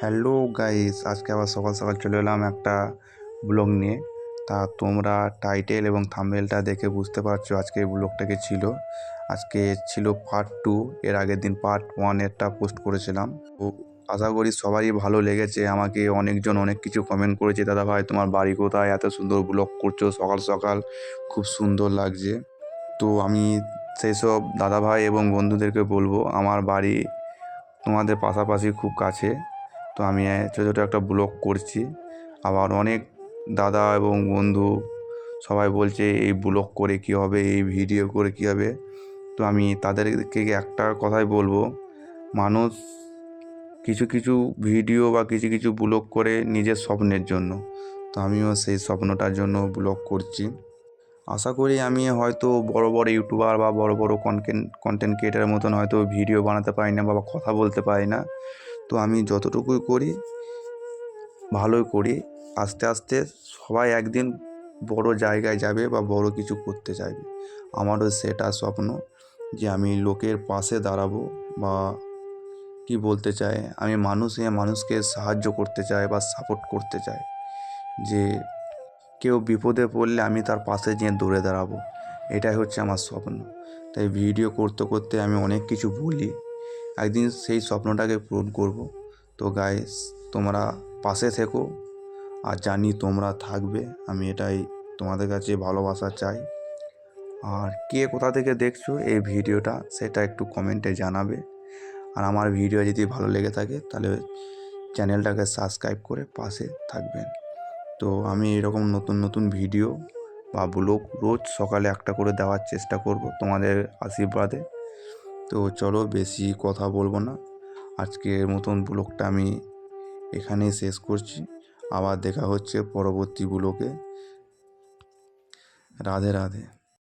Hello guys, আজকে আবার সকাল সকাল চলে এলাম একটা ব্লগ নিয়ে। তা তোমরা টাইটেল এবং থাম্বনেলটা দেখে বুঝতে পারছো আজকে এই ব্লগটাকে ছিল। আজকে ছিল পার্ট 2। এর আগের দিন পার্ট 1 এরটা পোস্ট করেছিলাম। তো আশা করি সবারই ভালো লেগেছে। আমাকে অনেকজন অনেক কিছু কমেন্ট করেছে, দাদা ভাই তোমার বাড়ি কোথায়, এত সুন্দর ব্লগ করছো সকাল সকাল, খুব সুন্দর লাগছে। তো আমি সেই সব দাদা ভাই এবং বন্ধুদেরকে বলবো আমার বাড়ি তোমাদের পাশাপাশি খুব কাছে। তো আমি ছোটো ছোটো একটা ব্লগ করছি। আবার অনেক দাদা এবং বন্ধু সবাই বলছে এই ব্লগ করে কী হবে, এই ভিডিও করে কী হবে। তো আমি তাদেরকে একটা কথাই বলবো, মানুষ কিছু কিছু ভিডিও বা কিছু কিছু ব্লগ করে নিজের স্বপ্নের জন্য। তো আমিও সেই স্বপ্নটার জন্য ব্লগ করছি। আশা করি আমি হয়তো বড় বড় ইউটিউবার বা বড় বড় কন্টেন্ট ক্রিয়েটারের মতন হয়তো ভিডিও বানাতে পারি না বা কথা বলতে পারি না। তো আমি যতটুকুই করি ভালোই করি। আস্তে আস্তে সবাই একদিন বড় জায়গায় যাবে বা বড় কিছু করতে চাইবে। আমারও সেটা স্বপ্ন যে আমি লোকের পাশে দাঁড়াবো, বা কি বলতে চাই, আমি মানুষকে সাহায্য করতে চাই বা সাপোর্ট করতে চাই। যে কেউ বিপদে পড়লে আমি তার পাশে যেয়ে দৌড়ে দাঁড়াবো, এটাই হচ্ছে আমার স্বপ্ন। তাই ভিডিও করতে করতে আমি অনেক কিছু বলি, একদিন সেই স্বপ্নটাকে পূরণ করব। তো গাইস, তোমরা পাশে থেকো, আর জানি তোমরা থাকবে, আমি এটাই তোমাদের কাছে ভালোবাসা চাই। আর কে কোথা থেকে দেখছো এই ভিডিওটা সেটা একটু কমেন্টে জানাবে। আর আমার ভিডিও যদি ভালো লেগে থাকে তাহলে চ্যানেলটাকে সাবস্ক্রাইব করে পাশে থাকবেন। তো আমি এরকম নতুন নতুন ভিডিও বা ব্লগ রোজ সকালে একটা করে দেওয়ার চেষ্টা করব তোমাদের আশীর্বাদে। তো চলো, বেশি কথা বলবো না, আজকের মতন ব্লগটা আমি এখানেই শেষ করছি। আবার দেখা হচ্ছে পরবর্তী ব্লগে। রাধে রাধে।